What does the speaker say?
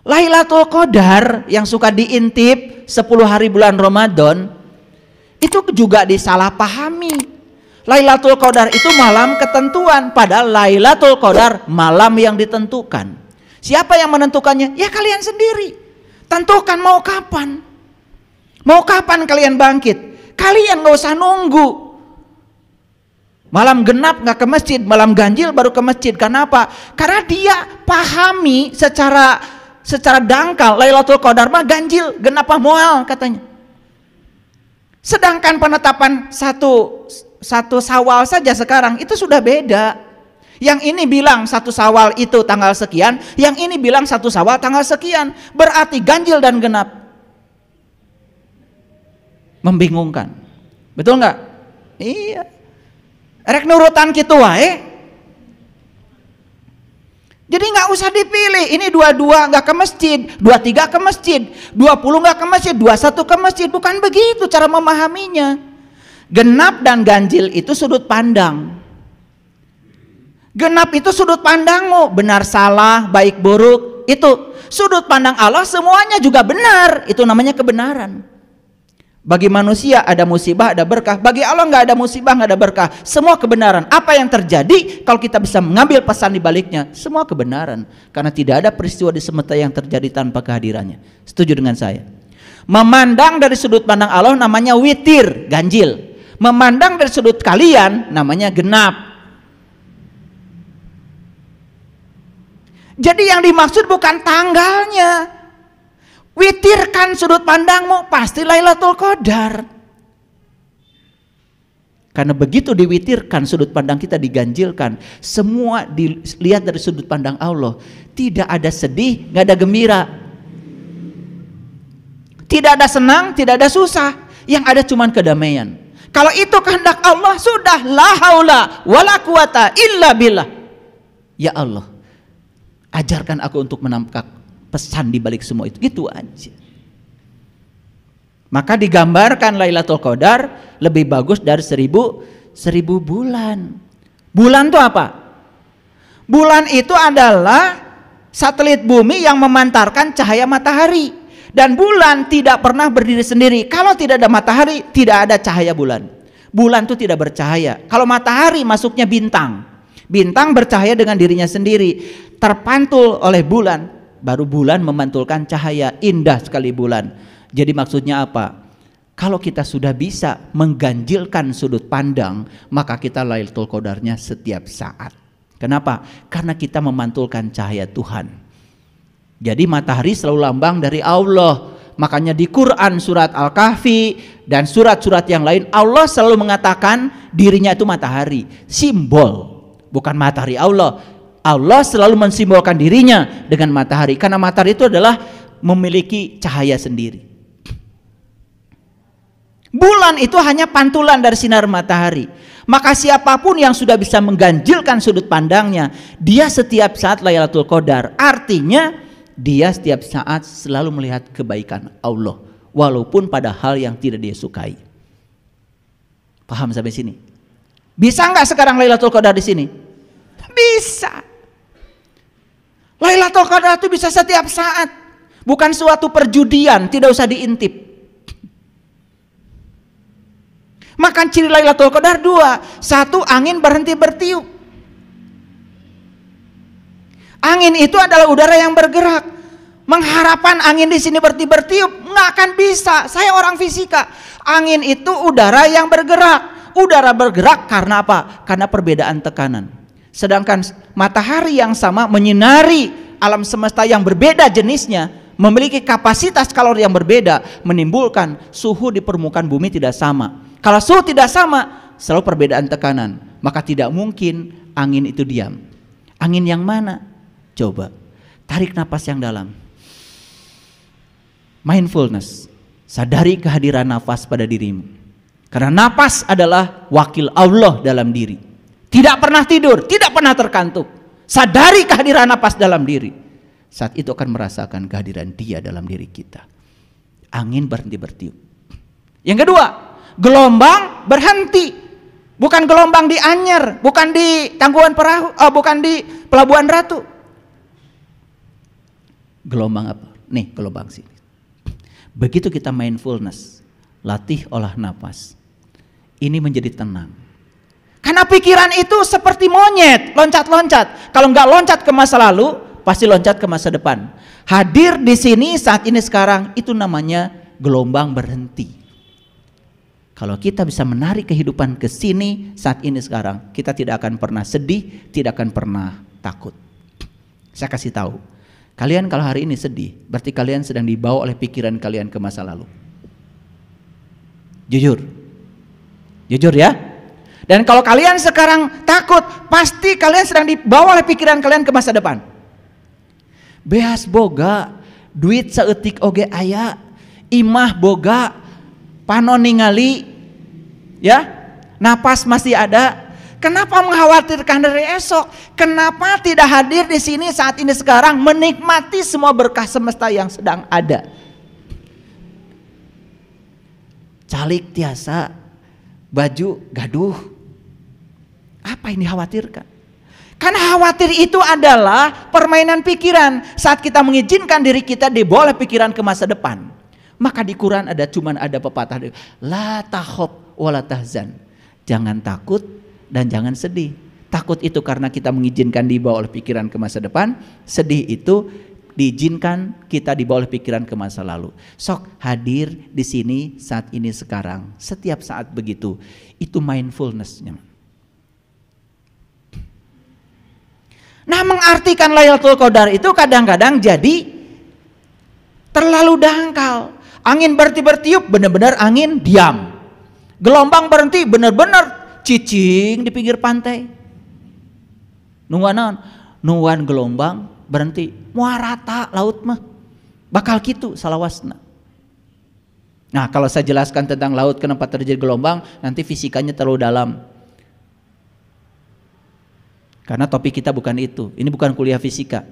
Lailatul Qadar yang suka diintip 10 hari bulan Ramadan itu juga disalahpahami. Lailatul Qadar itu malam ketentuan, padahal Lailatul Qadar malam yang ditentukan. Siapa yang menentukannya? Ya kalian sendiri. Tentukan mau kapan. Mau kapan kalian bangkit. Kalian gak usah nunggu. Malam genap gak ke masjid, malam ganjil baru ke masjid. Kenapa? Karena dia pahami secara dangkal Lailatul Qadar mah ganjil, genap mual katanya. Sedangkan penetapan satu Syawal saja sekarang itu sudah beda. Yang ini bilang 1 Syawal itu tanggal sekian, yang ini bilang 1 Syawal tanggal sekian. Berarti ganjil dan genap. Membingungkan. Betul nggak? Iya. Rek nurutan gitu wae. Jadi nggak usah dipilih. Ini 22 nggak ke masjid, 23 ke masjid, 20 nggak ke masjid, 21 ke masjid. Bukan begitu cara memahaminya. Genap dan ganjil itu sudut pandang. Genap itu sudut pandangmu, benar salah, baik buruk, itu sudut pandang Allah semuanya juga benar, itu namanya kebenaran. Bagi manusia ada musibah, ada berkah. Bagi Allah nggak ada musibah, nggak ada berkah. Semua kebenaran. Apa yang terjadi kalau kita bisa mengambil pesan di baliknya? Semua kebenaran. Karena tidak ada peristiwa di semesta yang terjadi tanpa kehadirannya. Setuju dengan saya? Memandang dari sudut pandang Allah namanya witir, ganjil. Memandang dari sudut kalian namanya genap. Jadi yang dimaksud bukan tanggalnya. Witirkan sudut pandangmu, pasti Lailatul Qadar. Karena begitu diwitirkan, sudut pandang kita diganjilkan. Semua dilihat dari sudut pandang Allah. Tidak ada sedih, nggak ada gembira. Tidak ada senang, tidak ada susah. Yang ada cuman kedamaian. Kalau itu kehendak Allah, sudah la haula wala quwata illa billah. Ya Allah, ajarkan aku untuk menangkap pesan di balik semua itu. Gitu aja. Maka digambarkan Lailatul Qadar lebih bagus dari 1000 bulan. Bulan itu apa? Bulan itu adalah satelit bumi yang memantarkan cahaya matahari. Dan bulan tidak pernah berdiri sendiri. Kalau tidak ada matahari, tidak ada cahaya bulan. Bulan itu tidak bercahaya. Kalau matahari masuknya bintang. Bintang bercahaya dengan dirinya sendiri. Terpantul oleh bulan. Baru bulan memantulkan cahaya. Indah sekali bulan. Jadi maksudnya apa? Kalau kita sudah bisa mengganjilkan sudut pandang, maka kita Lailatul Qadarnya setiap saat. Kenapa? Karena kita memantulkan cahaya Tuhan. Jadi matahari selalu lambang dari Allah. Makanya di Quran surat Al-Kahfi dan surat-surat yang lain Allah selalu mengatakan dirinya itu matahari. Simbol, bukan matahari Allah. Allah selalu mensimbolkan dirinya dengan matahari. Karena matahari itu adalah memiliki cahaya sendiri. Bulan itu hanya pantulan dari sinar matahari. Maka siapapun yang sudah bisa mengganjilkan sudut pandangnya, dia setiap saat Lailatul Qadar. Artinya dia setiap saat selalu melihat kebaikan Allah, walaupun pada hal yang tidak dia sukai. Paham sampai sini? Bisa nggak sekarang Lailatul Qadar di sini? Bisa. Lailatul Qadar itu bisa setiap saat, bukan suatu perjudian, tidak usah diintip. Maka ciri Lailatul Qadar 2. 1, angin berhenti bertiup. Angin itu adalah udara yang bergerak. Mengharapkan angin di sini berhenti bertiup nggak akan bisa. Saya orang fisika. Angin itu udara yang bergerak. Udara bergerak karena apa? Karena perbedaan tekanan. Sedangkan matahari yang sama menyinari alam semesta yang berbeda jenisnya, memiliki kapasitas kalori yang berbeda, menimbulkan suhu di permukaan bumi tidak sama. Kalau suhu tidak sama, selalu perbedaan tekanan. Maka tidak mungkin angin itu diam. Angin yang mana? Coba tarik napas yang dalam. Mindfulness. Sadari kehadiran nafas pada dirimu. Karena napas adalah wakil Allah dalam diri. Tidak pernah tidur, tidak pernah terkantuk. Sadari kehadiran napas dalam diri. Saat itu akan merasakan kehadiran Dia dalam diri kita. Angin berhenti bertiup. Yang kedua, gelombang berhenti. Bukan gelombang di Anyer, bukan di Tangkuban Perahu, bukan di Pelabuhan Ratu. Gelombang apa? Nih gelombang sini. Begitu kita mindfulness, latih olah napas, ini menjadi tenang. Karena pikiran itu seperti monyet, loncat-loncat. Kalau nggak loncat ke masa lalu, pasti loncat ke masa depan. Hadir di sini saat ini sekarang, itu namanya gelombang berhenti. Kalau kita bisa menarik kehidupan ke sini saat ini sekarang, kita tidak akan pernah sedih, tidak akan pernah takut. Saya kasih tahu, kalian kalau hari ini sedih, berarti kalian sedang dibawa oleh pikiran kalian ke masa lalu. Jujur ya. Dan kalau kalian sekarang takut, pasti kalian sedang dibawa oleh pikiran kalian ke masa depan. Beas boga, duit saeutik oge aya, imah boga, panon ningali, ya, napas masih ada. Kenapa mengkhawatirkan dari esok? Kenapa tidak hadir di sini saat ini sekarang, menikmati semua berkah semesta yang sedang ada? Calik tiasa, baju gaduh. Apa yang dikhawatirkan? Karena khawatir itu adalah permainan pikiran. Saat kita mengizinkan diri kita dibawa oleh pikiran ke masa depan, maka di Quran ada pepatah, la takhaf wa la tahzan. Jangan takut dan jangan sedih. Takut itu karena kita mengizinkan dibawa oleh pikiran ke masa depan. Sedih itu diizinkan kita dibawa oleh pikiran ke masa lalu. Sok hadir di sini saat ini sekarang, setiap saat begitu. Itu mindfulness-nya. Nah, mengartikan Lailatul Qadar itu kadang-kadang jadi terlalu dangkal. Angin bertiup, benar-benar angin diam. Gelombang berhenti, benar-benar cicing di pinggir pantai. Nungguan gelombang berhenti, muar rata laut mah. Bakal gitu salawasna. Nah, kalau saya jelaskan tentang laut kenapa terjadi gelombang, nanti fisikanya terlalu dalam. Karena topik kita bukan itu. Ini bukan kuliah fisika.